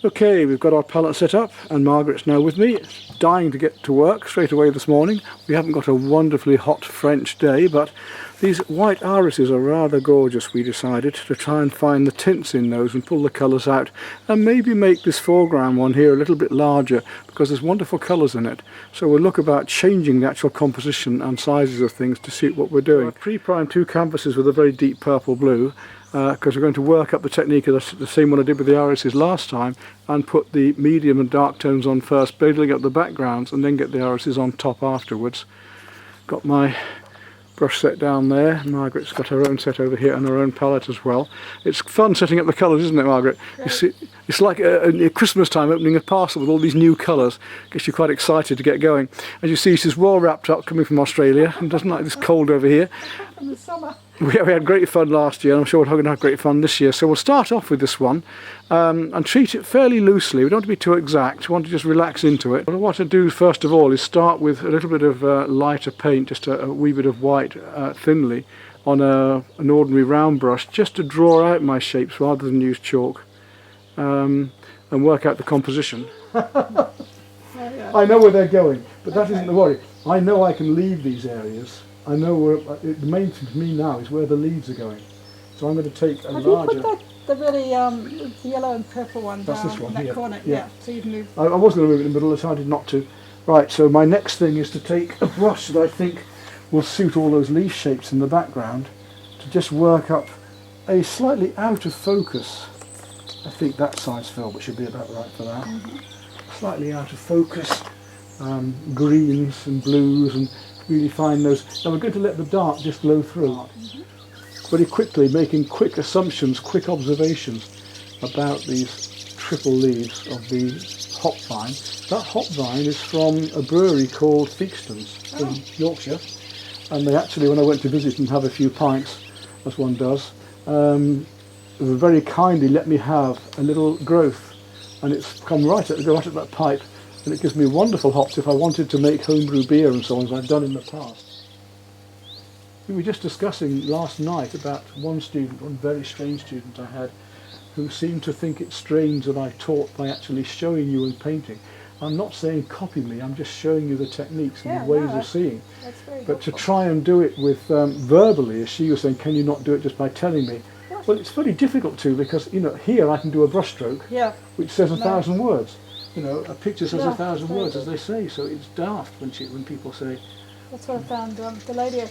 Okay, we've got our palette set up and Margaret's now with me, dying to get to work straight away this morning. We haven't got a wonderfully hot French day, but these white irises are rather gorgeous, we decided, to try and find the tints in those and pull the colours out and maybe make this foreground one here a little bit larger because there's wonderful colours in it. So we'll look about changing the actual composition and sizes of things to suit what we're doing. I've pre-primed two canvases with a very deep purple blue, because we're going to work up the technique of the same one I did with the irises last time and put the medium and dark tones on first, building up the backgrounds and then get the irises on top afterwards. Got my brush set down there. Margaret's got her own set over here and her own palette as well. It's fun setting up the colours, isn't it, Margaret? You see, it's like a Christmas time opening a parcel with all these new colours. Gets you quite excited to get going. As you see, she's well wrapped up coming from Australia and doesn't like this cold over here. From the summer. We had great fun last year, and I'm sure we're going to have great fun this year. So we'll start off with this one and treat it fairly loosely. We don't want to be too exact. We want to just relax into it. But what I do first of all is start with a little bit of lighter paint, just a wee bit of white thinly on an ordinary round brush, just to draw out my shapes rather than use chalk and work out the composition. Oh, yeah. I know where they're going, but that isn't the worry. I know I can leave these areas. I know where the main thing to me now is where the leaves are going. So I'm going to take a larger. Have you put the really the yellow and purple one That's down this one in that here. corner? Yeah. So you've moved. I was going to move it in the middle, I decided not to. Right, so my next thing is to take a brush that I think will suit all those leaf shapes in the background to just work up a slightly out of focus. I think that size filbert should be about right for that. Slightly out of focus greens and blues, and really find those. Now we're going to let the dark just glow through very quickly, making quick assumptions, quick observations about these triple leaves of the hop vine. That hop vine is from a brewery called Theakston's in Yorkshire, and they actually, when I went to visit and have a few pints, as one does, very kindly let me have a little growth, and it's come right at that pipe. And it gives me wonderful hops if I wanted to make homebrew beer and so on, as I've done in the past. We were just discussing last night about one very strange student I had, who seemed to think it strange that I taught by actually showing you and painting. I'm not saying copy me, I'm just showing you the techniques and the ways of seeing. That's very But to helpful. try and do it with verbally, as she was saying, can you not do it just by telling me? Well, it's very difficult to, because here I can do a brushstroke, which says 1,000 words. A picture says 1,000 words, as they say, so it's daft when people say. That's what I found. The lady I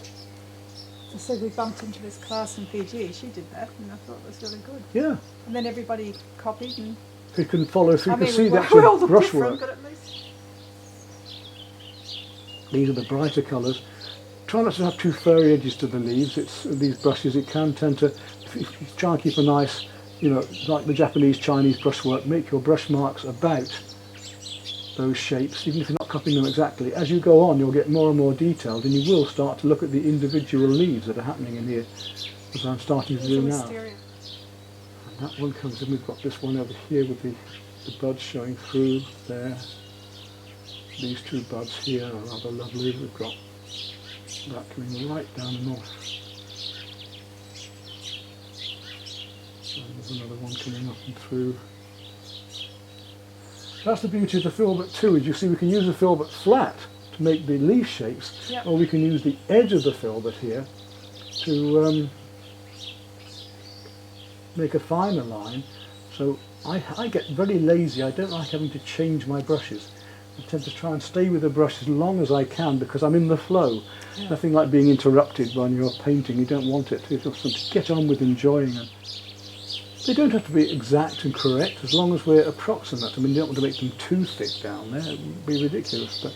said we bumped into this class in Fiji. She did that, and I thought it was really good. Yeah. And then everybody copied, and You can follow through, you can see the we actual all look brushwork. different, but at least. These are the brighter colours. Try not to have too furry edges to the leaves. These brushes, it can tend to, if you try and keep a nice, like the Japanese, Chinese brushwork, make your brush marks about those shapes, even if you're not copying them exactly. As you go on, you'll get more and more detailed, and you will start to look at the individual leaves that are happening in here, as I'm starting to do now. And that one comes in. We've got this one over here with the buds showing through there. These two buds here are rather lovely. We've got that coming right down north. And there's another one coming up and through. That's the beauty of the filbert too, is you see we can use the filbert flat to make the leaf shapes, or we can use the edge of the filbert here to make a finer line. So I get very lazy. I don't like having to change my brushes. I tend to try and stay with the brush as long as I can because I'm in the flow. Nothing like being interrupted when you're painting. You don't want it. You just want to get on with enjoying them. They don't have to be exact and correct as long as we're approximate. I mean, you don't want to make them too thick down there, it would be ridiculous. But,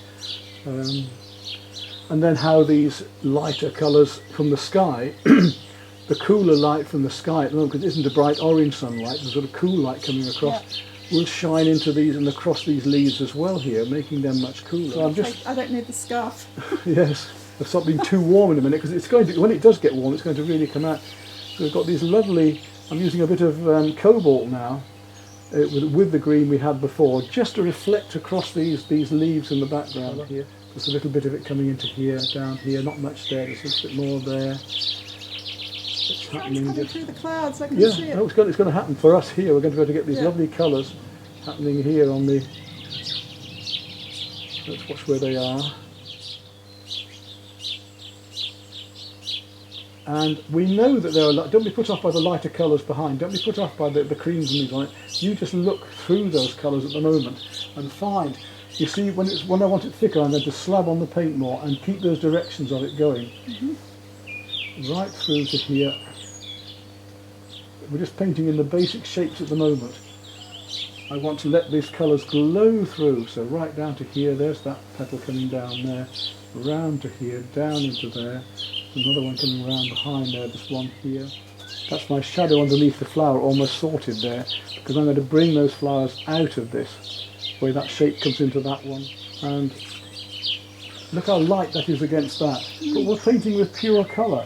and then how these lighter colours from the sky, the cooler light from the sky at the moment, because it isn't a bright orange sunlight, there's sort of cool light coming across, will shine into these and across these leaves as well here, making them much cooler. So I don't need the scarf. Yes, I've stopped being too warm in a minute, because it's going to, when it does get warm, it's going to really come out. So we've got these lovely. I'm using a bit of cobalt now with the green we had before, just to reflect across these leaves in the background here. There's a little bit of it coming into here, down here, not much there, there's a little bit more there. It's happening. It's coming through the clouds, I can see it. No, it's going to happen for us here. We're going to be able to get these lovely colours happening here on the... Let's watch where they are. And we know that there are... Don't be put off by the lighter colours behind. Don't be put off by the creams and things on it. You just look through those colours at the moment and find... You see, when I want it thicker, I'm going to slab on the paint more and keep those directions of it going. Right through to here. We're just painting in the basic shapes at the moment. I want to let these colours glow through, so right down to here, there's that petal coming down there, round to here, down into there, another one coming round behind there, this one here. That's my shadow underneath the flower, almost sorted there, because I'm going to bring those flowers out of this, where that shape comes into that one. And look how light that is against that. But we're painting with pure colour.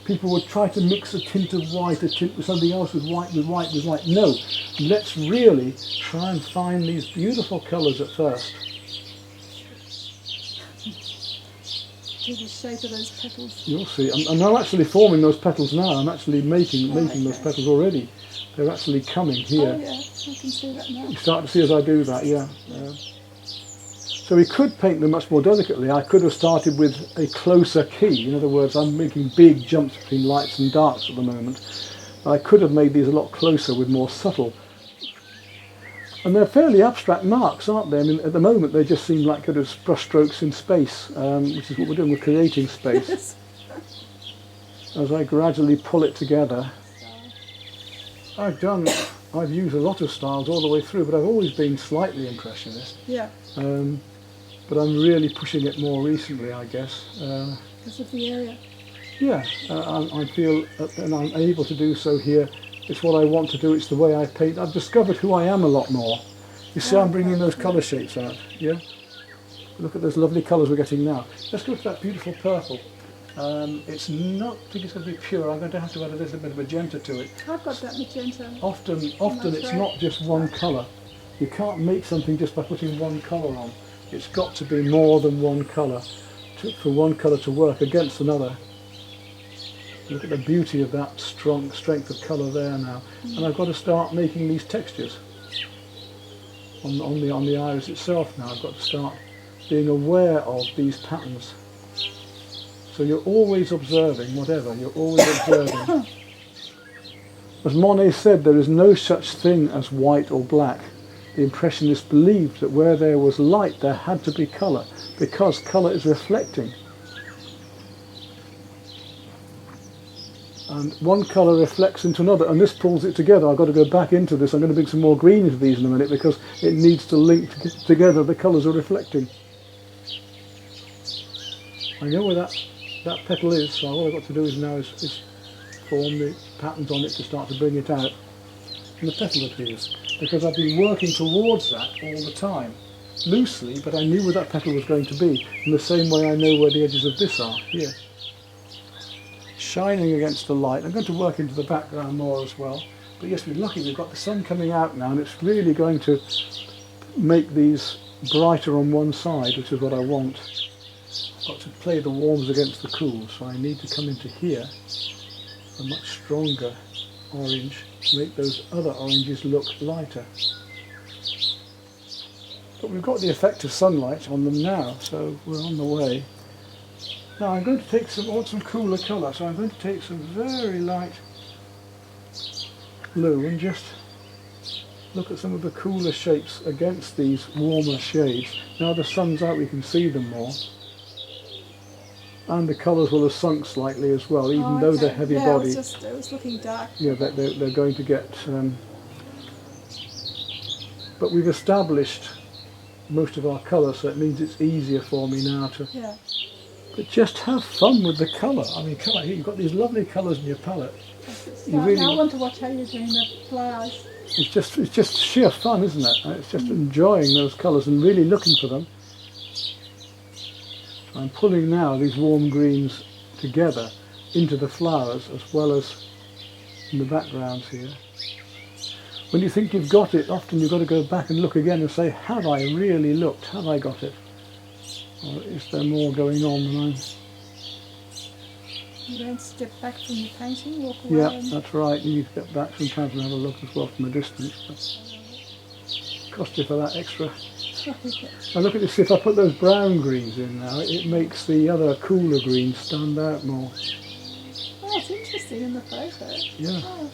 People would try to mix a tint of white, a tint with something else, with white, with white, with white. No, let's really try and find these beautiful colours at first. Do the shape of those petals. You'll see. I'm now actually forming those petals now. I'm actually making those petals already. They're actually coming here. Oh yeah, I can see that now. You start to see as I do that, yeah. So we could paint them much more delicately. I could have started with a closer key. In other words, I'm making big jumps between lights and darks at the moment. I could have made these a lot closer with more subtle. And they're fairly abstract marks, aren't they? I mean, at the moment they just seem like kind of brush strokes in space, which is what we're doing, we're creating space. As I gradually pull it together. I've used a lot of styles all the way through, but I've always been slightly impressionist. Yeah. But I'm really pushing it more recently, I guess. Because of the area. Yeah, I feel, and I'm able to do so here. It's what I want to do, it's the way I paint. I've discovered who I am a lot more. You see, I'm bringing those colour shapes out, yeah? Look at those lovely colours we're getting now. Let's go to that beautiful purple. It's not, I think it's going to be pure. I'm going to have to add a little bit of magenta to it. I've got that magenta. Often it's not just one colour. You can't make something just by putting one colour on. It's got to be more than one colour for one colour to work against another. Look at the beauty of that strong strength of colour there now. And I've got to start making these textures on the iris itself now. I've got to start being aware of these patterns. So you're always observing, whatever, you're always observing. As Monet said, there is no such thing as white or black. The Impressionists believed that where there was light there had to be colour, because colour is reflecting. And one colour reflects into another, and this pulls it together. I've got to go back into this. I'm going to bring some more green into these in a minute, because it needs to link together. The colours are reflecting. I know where that petal is, so all I've got to do is now is form the patterns on it to start to bring it out. And the petal appears, because I've been working towards that all the time. Loosely, but I knew where that petal was going to be, in the same way I know where the edges of this are, here. Shining against the light. I'm going to work into the background more as well. But yes, we're lucky we've got the sun coming out now, and it's really going to make these brighter on one side, which is what I want. I've got to play the warms against the cools, so I need to come into here, a much stronger orange, to make those other oranges look lighter. But we've got the effect of sunlight on them now, so we're on the way. Now I'm going to take some cooler colour, so I'm going to take some very light blue and just look at some of the cooler shapes against these warmer shades. Now the sun's out, we can see them more. And the colours will have sunk slightly as well, even though they're heavy body. It was looking dark. Yeah, they're going to get... but we've established most of our colour, so it means it's easier for me now to... Yeah. But just have fun with the colour. I mean, come on, you've got these lovely colours in your palette. Now I want to watch how you're doing the flowers. It's just sheer fun, isn't it? It's just enjoying those colours and really looking for them. I'm pulling now these warm greens together into the flowers as well as in the backgrounds here. When you think you've got it, often you've got to go back and look again and say, have I really looked? Have I got it? Or is there more going on than I'm... You don't step back from the painting, walk away. Yeah, that's right. You step back sometimes and have a look as well from a distance. cost you for that extra. And look at this, if I put those brown greens in now, it makes the other cooler greens stand out more. Oh, it's interesting in the photo. Yeah. Oh.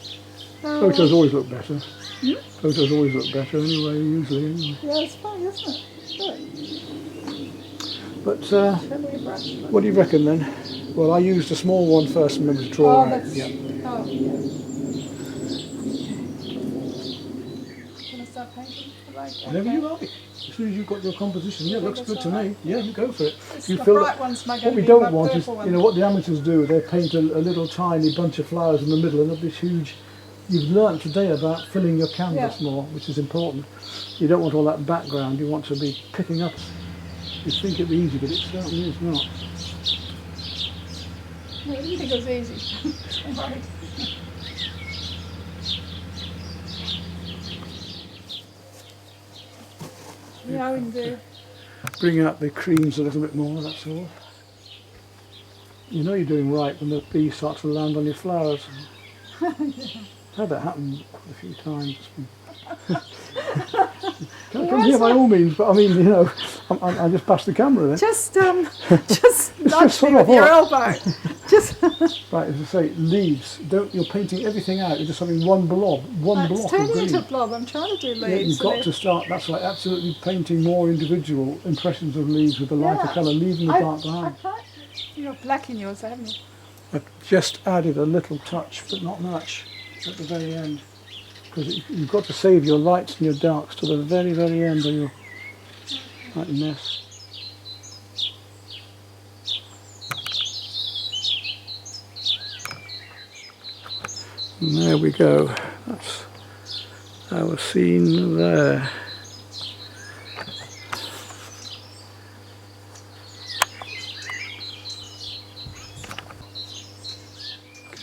Photos always look better. Hmm? Photos always look better anyway, usually. Anyway. Yeah, it's funny, isn't it? But what do you reckon then? Well, I used a small one first, remember to draw out. Yeah. Oh, yeah. Gonna start painting? Whenever you like. As soon as you've got your composition, yeah, it looks good to me. Yeah, you go for it. You feel bright ones, what we don't want is, you know, what the amateurs do, they paint a little tiny bunch of flowers in the middle and there'll be this huge. You've learnt today about filling your canvas more, which is important. You don't want all that background, you want to be picking up. You think it'd be easy, but it certainly is not. No, I didn't think it was easy. Right. Yeah, we can do. Bring out the creams a little bit more, that's all. You know you're doing right when the bees start to land on your flowers. I've had that happen quite a few times. Come here by all means, but I mean, you know, I just passed the camera then. Just nudge me with your elbow. Just. Right, as I say, leaves. You're painting everything out. You're just having one blob, block of green. It's turning into a blob. I'm trying to do leaves. Yeah, you've got to start. That's right. Absolutely, painting more individual impressions of leaves with a lighter colour, leaving the dark behind. You've got black in yours, haven't you? I've just added a little touch, but not much, at the very end. Because you've got to save your lights and your darks to the very, very end of your mess. And there we go. That's our scene there.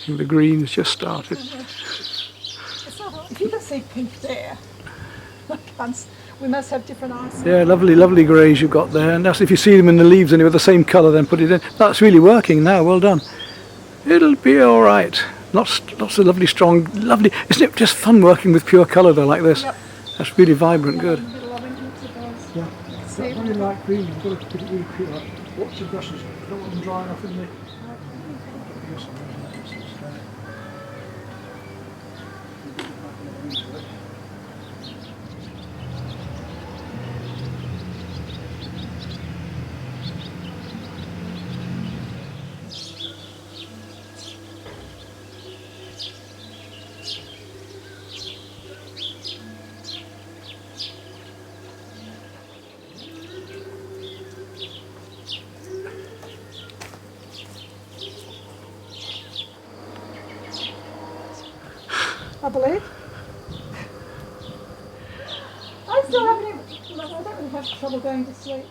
The green's just started. If you can see pink there, we must have different eyes. Yeah, lovely, lovely greys you've got there. And that's if you see them in the leaves anyway, the same colour, then put it in. That's really working now. Well done. It'll be all right. Lots of lovely, strong, lovely. Isn't it just fun working with pure colour though, like this? Yep. That's really vibrant. Good. Yeah. That really light green. You've got to put it really pure. Watch your brushes. Don't want them drying off in the. I believe. I still haven't even, I don't really have trouble going to sleep.